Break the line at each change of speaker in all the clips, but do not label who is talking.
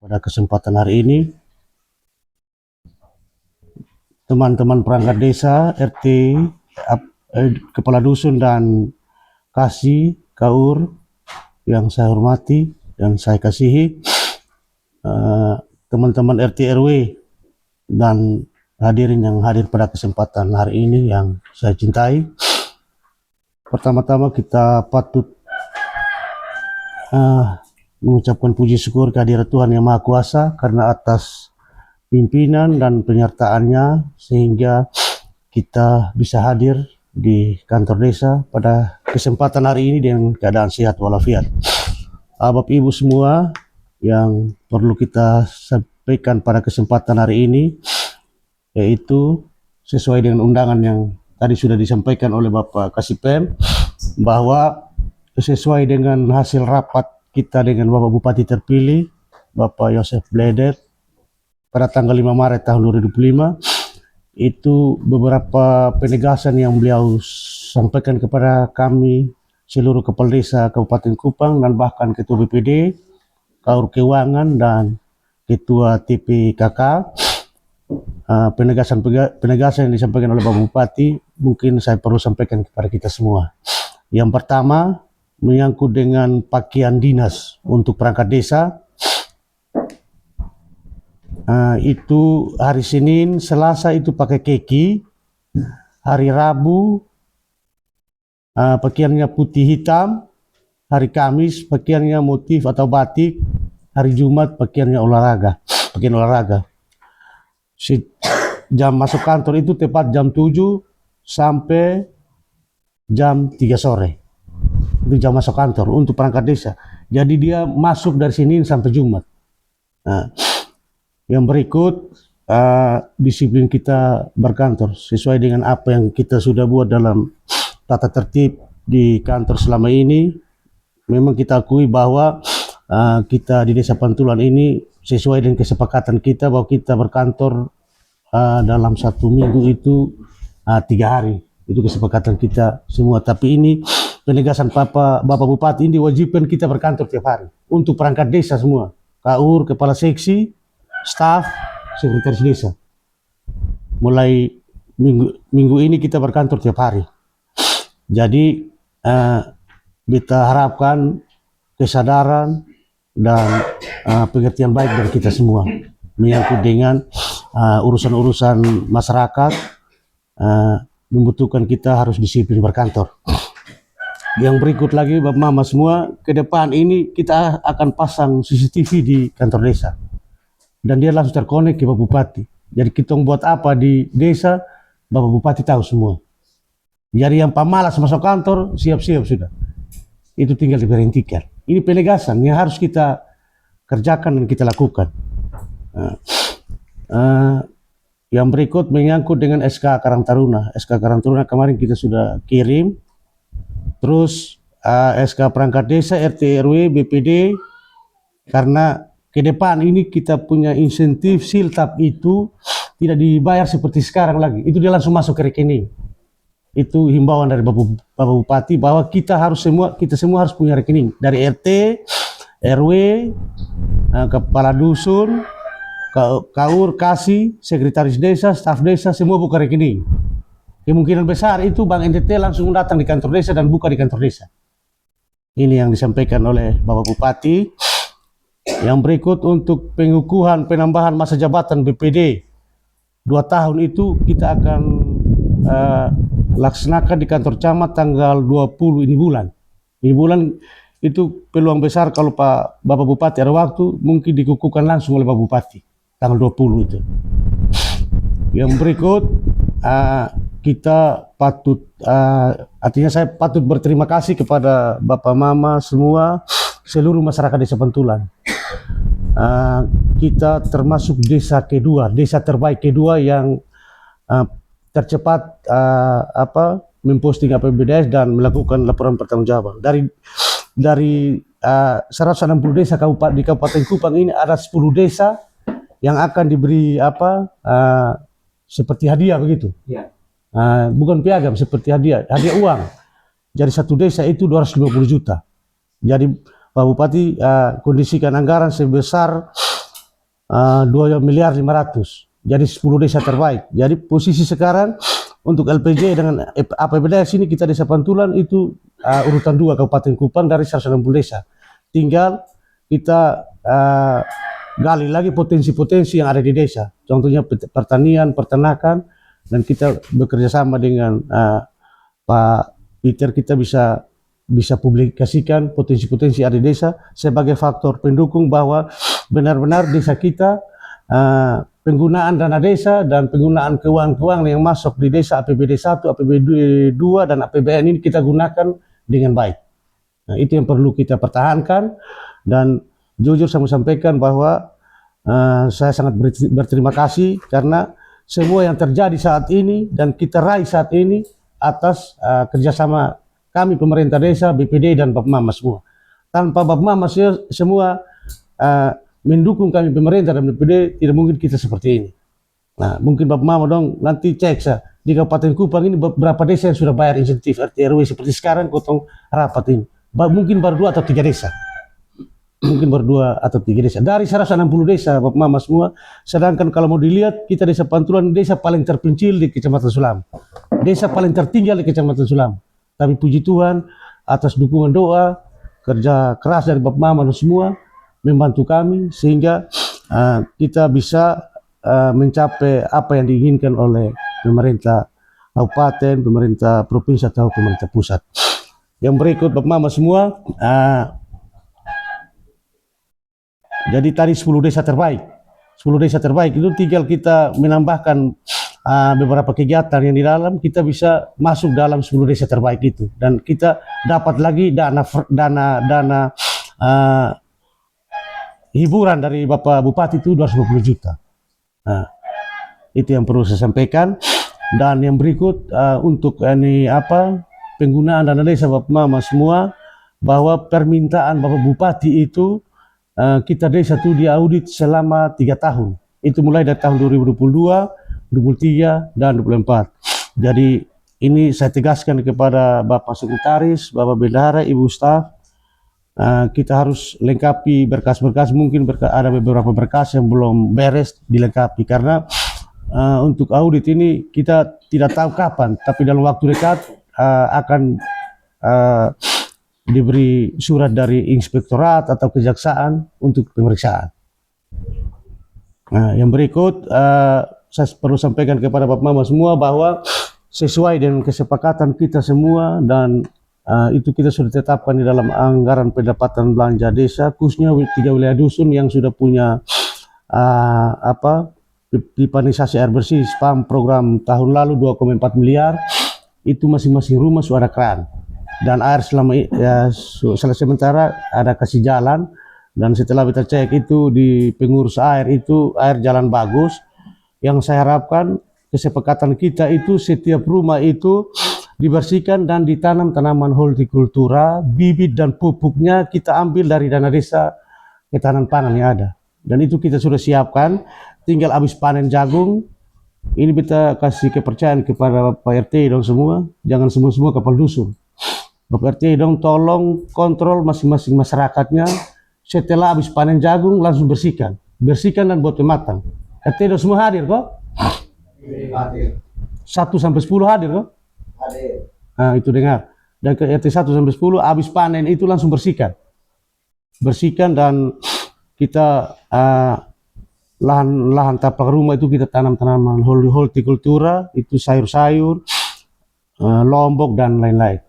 Pada kesempatan hari ini, teman-teman perangkat desa, RT, kepala dusun dan kasih, kaur yang saya hormati dan saya kasihi, teman-teman RT RW dan hadirin yang hadir pada kesempatan hari ini yang saya cintai. Pertama-tama kita patut mengucapkan puji syukur kehadirat Tuhan Yang Maha Kuasa karena atas pimpinan dan penyertaannya sehingga kita bisa hadir di kantor desa pada kesempatan hari ini dengan keadaan sehat walafiat. Bapak Ibu semua yang perlu kita sampaikan pada kesempatan hari ini, yaitu sesuai dengan undangan yang tadi sudah disampaikan oleh Bapak Kasipem, bahwa sesuai dengan hasil rapat kita dengan Bapak Bupati terpilih, Bapak Yosef Bledet, pada tanggal 5 Maret tahun 2005, itu beberapa penegasan yang beliau sampaikan kepada kami, seluruh kepala desa Kabupaten Kupang, dan bahkan Ketua BPD, Kaur Keuangan, dan Ketua TPKK. Penegasan yang disampaikan oleh Bapak Bupati, mungkin saya perlu sampaikan kepada kita semua. Yang pertama, menyangkut dengan pakaian dinas untuk perangkat desa. Itu hari Senin, Selasa itu pakai keki, hari Rabu pakaiannya putih hitam, hari Kamis pakaiannya motif atau batik, hari Jumat pakaiannya pakaian olahraga. Jam masuk kantor itu tepat jam 7 sampai jam 3 sore. Itu jam masuk kantor untuk perangkat desa. Jadi dia masuk dari Senin sampai Jumat. Yang berikut, disiplin kita berkantor sesuai dengan apa yang kita sudah buat dalam tata tertib di kantor selama ini. Memang kita akui bahwa kita di Desa Pantulan ini sesuai dengan kesepakatan kita bahwa kita berkantor dalam 1 minggu itu 3 hari. Itu kesepakatan kita semua. Tapi ini penegasan Bapak Bupati, ini diwajibkan kita berkantor tiap hari untuk perangkat desa semua, kaur, kepala seksi, staf, sekretaris desa. Mulai minggu ini kita berkantor tiap hari. Jadi kita harapkan kesadaran dan pengertian baik dari kita semua menyangkut dengan urusan-urusan masyarakat, membutuhkan kita harus disiplin berkantor. Yang berikut lagi, Bapak Mama semua, ke depan ini kita akan pasang CCTV di kantor desa. Dan dia langsung terkonek ke Bapak Bupati. Jadi kita buat apa di desa, Bapak Bupati tahu semua. Jadi yang pemalas masuk kantor, siap-siap sudah. Itu tinggal diberhentikan. Ini penegasan yang harus kita kerjakan dan kita lakukan. Yang berikut menyangkut dengan SK Karang Taruna. SK Karang Taruna kemarin kita sudah kirim. Terus SK perangkat desa, RT RW, BPD, karena ke depan ini kita punya insentif siltap itu tidak dibayar seperti sekarang lagi. Itu dia langsung masuk ke rekening. Itu himbauan dari Bapak Bupati bahwa kita semua harus punya rekening. Dari RT, RW, kepala dusun, kaur, kasih, sekretaris desa, staf desa, semua buka rekening. Kemungkinan besar itu Bank NTT langsung datang di kantor desa dan buka di kantor desa. Ini yang disampaikan oleh Bapak Bupati. Yang berikut untuk pengukuhan penambahan masa jabatan BPD 2 tahun itu kita akan laksanakan di kantor camat tanggal 20 ini bulan. Ini bulan itu peluang besar kalau Bapak Bupati ada waktu mungkin dikukuhkan langsung oleh Bapak Bupati tanggal 20 itu. Yang berikut kita patut, artinya saya patut berterima kasih kepada Bapak Mama semua, seluruh masyarakat Desa Pantulan. Kita termasuk desa kedua, desa terbaik kedua yang tercepat memposting APBDes dan melakukan laporan pertanggungjawaban. Dari 160 desa di Kabupaten Kupang ini ada 10 desa yang akan diberi seperti hadiah begitu. Ya. Bukan piagam, seperti hadiah uang. Jadi satu desa itu 250 juta. Jadi Pak Bupati kondisikan anggaran sebesar 2.500.000.000. Jadi 10 desa terbaik. Jadi posisi sekarang untuk LPJ dengan APBD sini kita Desa Pantulan itu urutan 2 Kabupaten Kupang dari 160 desa. Tinggal kita gali lagi potensi-potensi yang ada di desa. Contohnya pertanian, peternakan, dan kita bekerja sama dengan Pak Peter, kita bisa publikasikan potensi-potensi ada di desa sebagai faktor pendukung bahwa benar-benar desa kita penggunaan dana desa dan penggunaan keuangan yang masuk di desa APBD 1, APBD 2 dan APBN ini kita gunakan dengan baik. Nah, itu yang perlu kita pertahankan, dan jujur saya mau sampaikan bahwa saya sangat berterima kasih karena semua yang terjadi saat ini dan kita raih saat ini atas kerjasama kami pemerintah desa, BPD dan Bapmama semua. Tanpa Bapmama semua mendukung kami pemerintah dan BPD, tidak mungkin kita seperti ini. Nah, mungkin Bapmama dong nanti cek di Kabupaten Kupang ini berapa desa yang sudah bayar insentif RT RW seperti sekarang kotong rapat ini. Mungkin baru 2 atau 3 desa. Mungkin baru 2 atau 3 desa. Dari 160 desa Bapmama semua. Sedangkan kalau mau dilihat, kita Desa Pantulan desa paling terpencil di Kecamatan Sulam. Desa paling tertinggal di Kecamatan Sulam. Tapi puji Tuhan atas dukungan doa, kerja keras dari Bapmama dan semua membantu kami sehingga kita bisa mencapai apa yang diinginkan oleh pemerintah kabupaten, pemerintah provinsi atau pemerintah pusat. Yang berikut Bapmama semua, jadi tadi 10 desa terbaik. 10 desa terbaik itu tinggal kita menambahkan beberapa kegiatan yang di dalam, kita bisa masuk dalam 10 desa terbaik itu, dan kita dapat lagi dana hiburan dari Bapak Bupati itu 250 juta. Nah, itu yang perlu saya sampaikan. Dan yang berikut untuk penggunaan dana desa Bapmama semua, bahwa permintaan Bapak Bupati itu kita desa itu diaudit selama 3 tahun. Itu mulai dari tahun 2022, 2023 dan 2024. Jadi ini saya tegaskan kepada Bapak Sekretaris, Bapak Bendahara, Ibu Staf, kita harus lengkapi berkas-berkas. Mungkin ada beberapa berkas yang belum beres dilengkapi karena untuk audit ini kita tidak tahu kapan, tapi dalam waktu dekat akan diberi surat dari inspektorat atau kejaksaan untuk pemeriksaan. Nah, yang berikut saya perlu sampaikan kepada Bapmama semua bahwa sesuai dengan kesepakatan kita semua, dan itu kita sudah tetapkan di dalam anggaran pendapatan belanja desa, khususnya 3 wilayah dusun yang sudah punya pipanisasi air bersih spam program tahun lalu 2,4 miliar, itu masing-masing rumah sudah ada keran dan air selama selesai sementara ada kasih jalan. Dan setelah kita cek itu di pengurus air, itu air jalan bagus. Yang saya harapkan kesepakatan kita itu setiap rumah itu dibersihkan dan ditanam tanaman hortikultura, bibit dan pupuknya kita ambil dari dana desa ketahanan pangan yang ada. Dan itu kita sudah siapkan, tinggal habis panen jagung, ini kita kasih kepercayaan kepada Pak RT dong semua, jangan semua kapal dusun. Bapak RT dong tolong kontrol masing-masing masyarakatnya, setelah habis panen jagung langsung bersihkan dan buat pematang. RT dong semua hadir kok? Hadir. 1 sampai 10 hadir kok? Hadir. Nah, itu dengar. Dan ke RT 1 sampai 10 habis panen itu langsung bersihkan dan kita lahan tapak rumah itu kita tanam tanaman hortikultura, itu sayur-sayur, lombok dan lain-lain.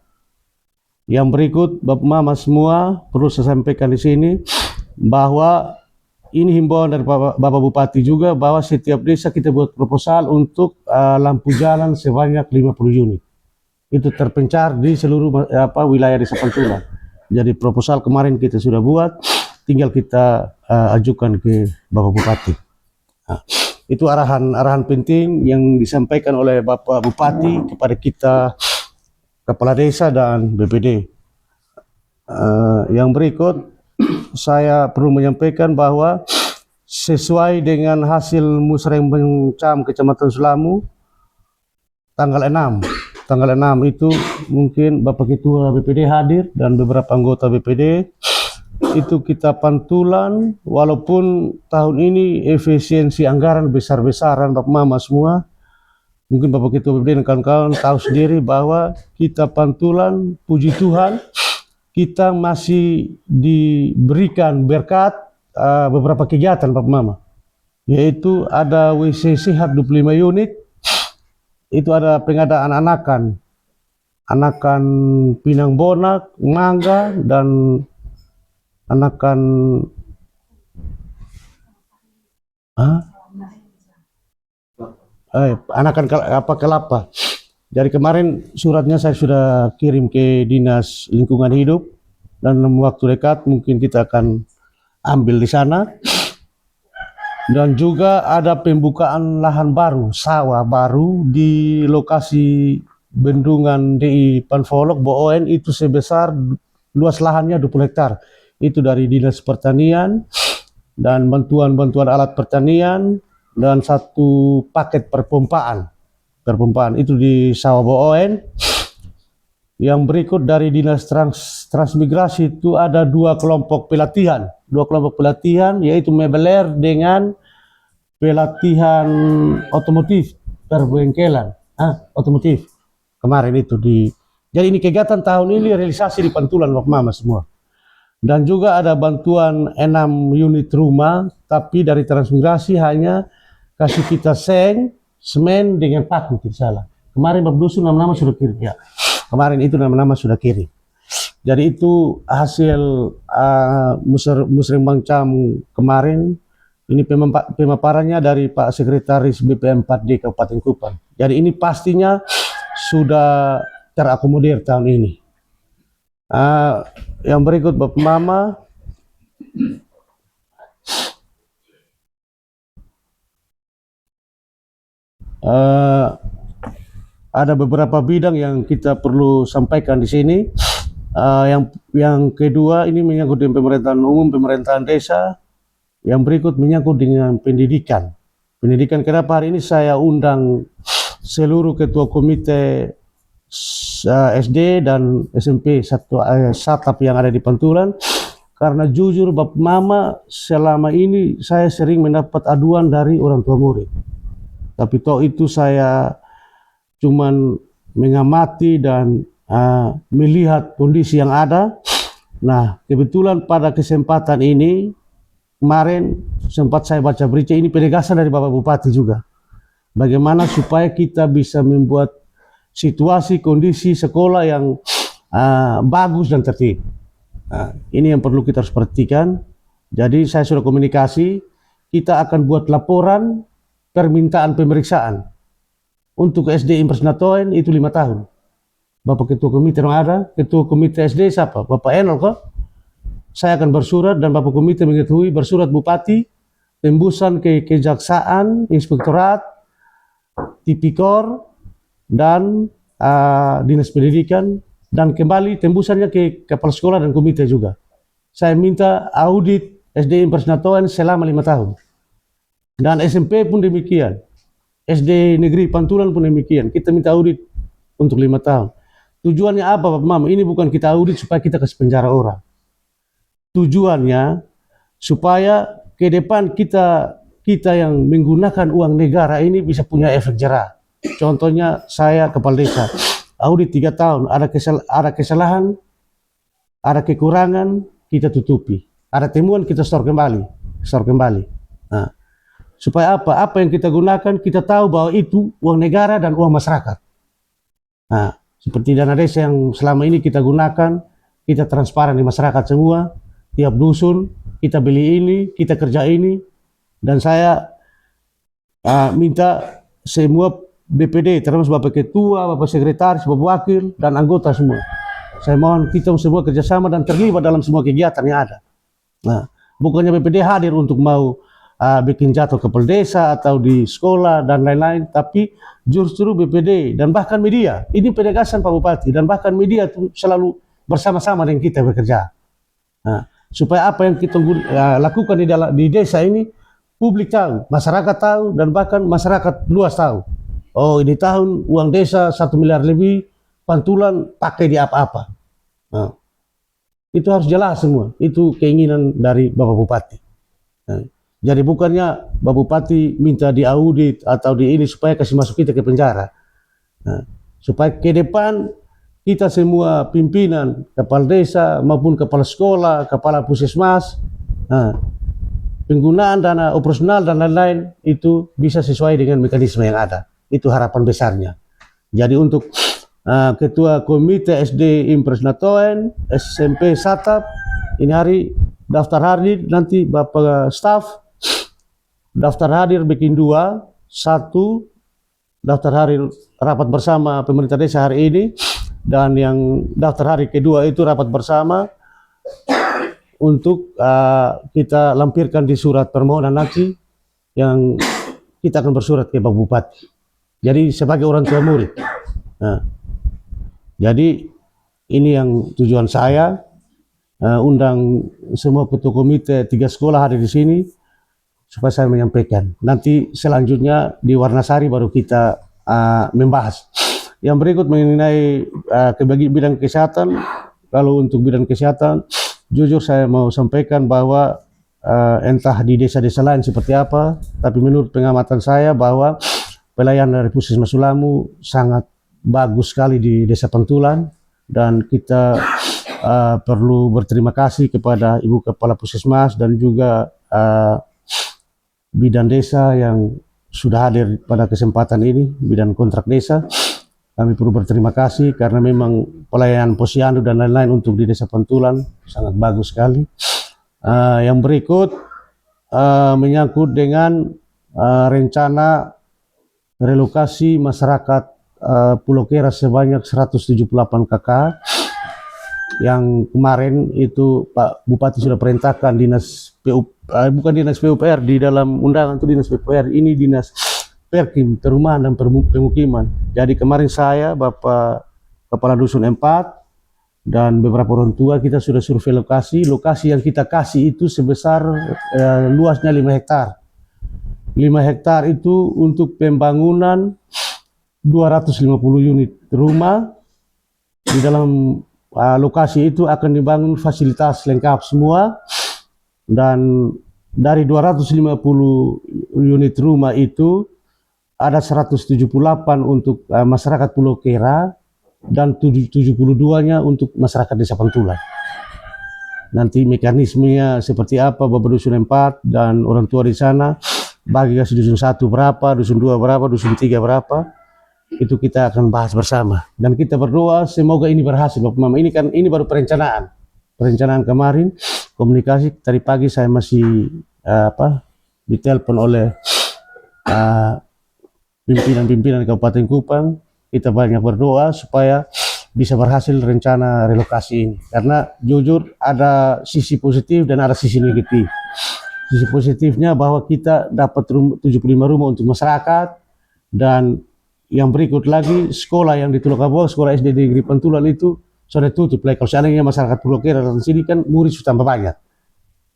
Yang berikut Bapmama semua perlu saya sampaikan di sini bahwa ini himbauan dari Bapak Bupati juga, bahwa setiap desa kita buat proposal untuk lampu jalan sebanyak 50 unit. Itu terpencar di seluruh wilayah Desa Pantulan. Jadi proposal kemarin kita sudah buat, tinggal kita ajukan ke Bapak Bupati. Nah, itu arahan penting yang disampaikan oleh Bapak Bupati kepada kita Kepala Desa dan BPD. Yang berikut saya perlu menyampaikan bahwa sesuai dengan hasil Musrembang Cam Kecamatan Sulamu tanggal 6 itu mungkin Bapak Ketua BPD hadir dan beberapa anggota BPD. itu kita pantulan, walaupun tahun ini efisiensi anggaran besar-besaran Bapak Mama semua, mungkin Bapak Ketua BPD dan kawan-kawan tahu sendiri bahwa kita pantulan, puji Tuhan, kita masih diberikan berkat beberapa kegiatan Bapak Mama, yaitu ada WC sehat 25 unit, itu ada pengadaan anakan pinang bonak, mangga, dan anakan kelapa. Dari kemarin suratnya saya sudah kirim ke Dinas Lingkungan Hidup, dan dalam waktu dekat mungkin kita akan ambil di sana. Dan juga ada pembukaan lahan baru, sawah baru di lokasi bendungan DI Panfolok Boen, itu sebesar luas lahannya 20 hektar. Itu dari Dinas Pertanian dan bantuan alat pertanian dan satu paket perpompaan itu di sawah Boen. Yang berikut dari Dinas Transmigrasi itu ada dua kelompok pelatihan, yaitu mebeler dengan pelatihan otomotif perbengkelan otomotif kemarin itu jadi ini kegiatan tahun ini realisasi di Pantulan Bapak Mama semua. Dan juga ada bantuan 6 unit rumah, tapi dari Transmigrasi hanya kasih kita semen dengan paku, tidak salah. Kemarin Bapak Dusun nama-nama sudah kirim ya. Kemarin itu nama-nama sudah kirim. Jadi itu hasil musrembang Camu kemarin. Ini pemaparannya dari Pak Sekretaris BP4D Kabupaten Kupang. Jadi ini pastinya sudah terakomodir tahun ini. Yang berikut Bapak Mama, ada beberapa bidang yang kita perlu sampaikan di sini. Yang kedua ini menyangkut dengan pemerintahan umum, pemerintahan desa. Yang berikut menyangkut dengan pendidikan. Kenapa hari ini saya undang seluruh ketua komite SD dan SMP SATAP yang ada di Pantulan, karena jujur Bapak Mama, selama ini saya sering mendapat aduan dari orang tua murid. Tapi toh itu saya cuman mengamati dan melihat kondisi yang ada. Nah, kebetulan pada kesempatan ini kemarin sempat saya baca berita ini, penegasan dari Bapak Bupati juga. Bagaimana supaya kita bisa membuat situasi kondisi sekolah yang bagus dan tertib. Ini yang perlu kita harus perhatikan. Jadi saya sudah komunikasi, kita akan buat laporan permintaan pemeriksaan. Untuk SD Impersnatoen itu 5 tahun. Bapak Ketua Komite yang ada, Ketua Komite SD siapa? Bapak Enol kok? Saya akan bersurat dan Bapak Komite mengetahui, bersurat Bupati, tembusan ke Kejaksaan, Inspektorat, Tipikor, dan Dinas Pendidikan, dan kembali tembusannya ke Kepala Sekolah dan Komite juga. Saya minta audit SD Impersnatoen selama 5 tahun. Dan SMP pun demikian. SD Negeri Pantulan pun demikian. Kita minta audit untuk 5 tahun. Tujuannya apa Bapak Mama? Ini bukan kita audit supaya kita kasih penjara orang. Tujuannya supaya ke depan kita yang menggunakan uang negara ini bisa punya efek jerah. Contohnya saya kepala desa, audit 3 tahun, ada kesalahan, ada kekurangan, kita tutupi. Ada temuan, kita store kembali. Nah, supaya apa? Apa yang kita gunakan, kita tahu bahwa itu uang negara dan uang masyarakat. Nah, seperti dana desa yang selama ini kita gunakan, kita transparan di masyarakat semua. Tiap dusun, kita beli ini, kita kerja ini. Dan saya minta semua BPD, termasuk Bapak Ketua, Bapak Sekretaris, Bapak Wakil, dan anggota semua. Saya mohon kita semua kerjasama dan terlibat dalam semua kegiatan yang ada. Nah, bukannya BPD hadir untuk mau bikin jatuh kepala desa atau di sekolah dan lain-lain, tapi justru BPD dan bahkan media. Ini penegasan Pak Bupati, dan bahkan media itu selalu bersama-sama dengan kita bekerja. Nah, supaya apa yang kita lakukan di desa ini publik tahu, masyarakat tahu, dan bahkan masyarakat luas tahu. Oh, ini tahun uang desa 1 miliar lebih, Pantulan pakai di apa-apa. Nah, Itu harus jelas semua. Itu keinginan dari Bapak Bupati. Nah, jadi bukannya Bapak Bupati minta diaudit atau di ini supaya kasih masuk kita ke penjara. Nah, supaya ke depan kita semua pimpinan, kepala desa maupun kepala sekolah, kepala puskesmas, nah, penggunaan dana operasional dan lain-lain itu bisa sesuai dengan mekanisme yang ada. Itu harapan besarnya. Jadi untuk Ketua Komite SD Impres Natoen, SMP Satap, ini hari daftar hadir, nanti Bapak Staf daftar hadir bikin 2, 1 daftar hadir rapat bersama pemerintah desa hari ini, dan yang daftar hari kedua itu rapat bersama untuk kita lampirkan di surat permohonan nanti yang kita akan bersurat ke Bapak Bupati. Jadi sebagai orang tua murid. Nah, jadi ini yang tujuan saya, undang semua ketua komite 3 sekolah hadir di sini supaya saya menyampaikan. Nanti selanjutnya di Warnasari baru kita membahas. Yang berikut mengenai bidang kesehatan. Kalau untuk bidang kesehatan, jujur saya mau sampaikan bahwa entah di desa-desa lain seperti apa, tapi menurut pengamatan saya bahwa pelayanan dari Puskesmas Sulamu sangat bagus sekali di Desa Pantulan, dan kita perlu berterima kasih kepada Ibu Kepala Puskesmas dan juga bidan desa yang sudah hadir pada kesempatan ini, bidan kontrak desa. Kami perlu berterima kasih karena memang pelayanan posyandu dan lain-lain untuk di Desa Pantulan sangat bagus sekali. Yang berikut menyangkut dengan rencana relokasi masyarakat Pulau Kera sebanyak 178 KK yang kemarin itu Pak Bupati sudah perintahkan dinas bukan dinas PUPR, di dalam undangan itu dinas PUPR, ini dinas Perkim, perumahan dan pemukiman. Jadi kemarin saya, Bapak Kepala Dusun 4 dan beberapa orang tua kita sudah survei lokasi. Lokasi yang kita kasih itu sebesar luasnya 5 hektar. 5 hektar itu untuk pembangunan 250 unit rumah. Di dalam lokasi itu akan dibangun fasilitas lengkap semua, dan dari 250 unit rumah itu ada 178 untuk masyarakat Pulau Kera dan 72-nya untuk masyarakat Desa Pantulan. Nanti mekanismenya seperti apa, Bapak Dusun 4 dan orang tua di sana bagi kasih dusun 1 berapa, dusun 2 berapa, dusun 3 berapa, itu kita akan bahas bersama. Dan kita berdoa semoga ini berhasil, Bapak Mama. Ini baru perencanaan kemarin, komunikasi. Tadi pagi saya masih ditelepon oleh pimpinan Kabupaten Kupang. Kita banyak berdoa supaya bisa berhasil rencana relokasi ini, karena jujur ada sisi positif dan ada sisi negatif. Sisi positifnya bahwa kita dapat 75 rumah untuk masyarakat, dan yang berikut lagi sekolah yang di Tulokabua, sekolah SD Negeri Pantulan itu sudah tutup. Kalau seandainya masyarakat Pulau Kera dan sini kan murid sudah tambah banyak.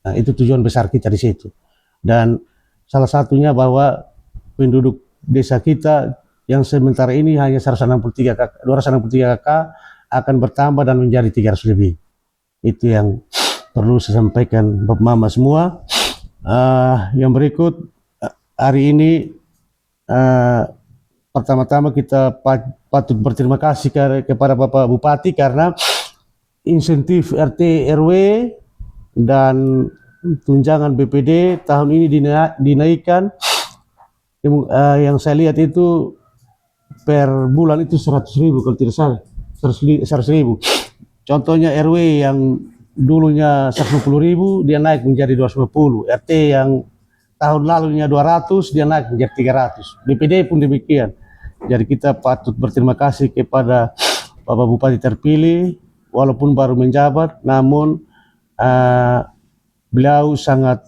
Nah, itu tujuan besar kita di situ. Dan salah satunya bahwa penduduk desa kita yang sementara ini hanya 263 KK akan bertambah dan menjadi 300 lebih. Itu yang perlu saya sampaikan Bapak Mama semua. Yang berikut hari ini pertama-tama kita patut berterima kasih kepada Bapak Bupati karena insentif RT RW dan tunjangan BPD tahun ini dinaikkan. Yang saya lihat itu per bulan itu 100.000 kalau tidak salah, 100.000. Contohnya RW yang dulunya 150.000 dia naik menjadi 250, RT yang tahun lalunya 200 dia naik menjadi 300, BPD pun demikian. Jadi kita patut berterima kasih kepada Bapak Bupati terpilih, walaupun baru menjabat, namun beliau sangat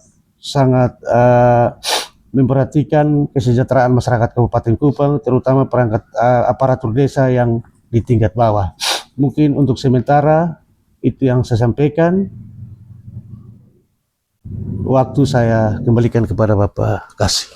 memperhatikan kesejahteraan masyarakat Kabupaten Kupang, terutama perangkat aparatur desa yang di tingkat bawah. Mungkin untuk sementara itu yang saya sampaikan. Waktu saya kembalikan kepada Bapak Kasih.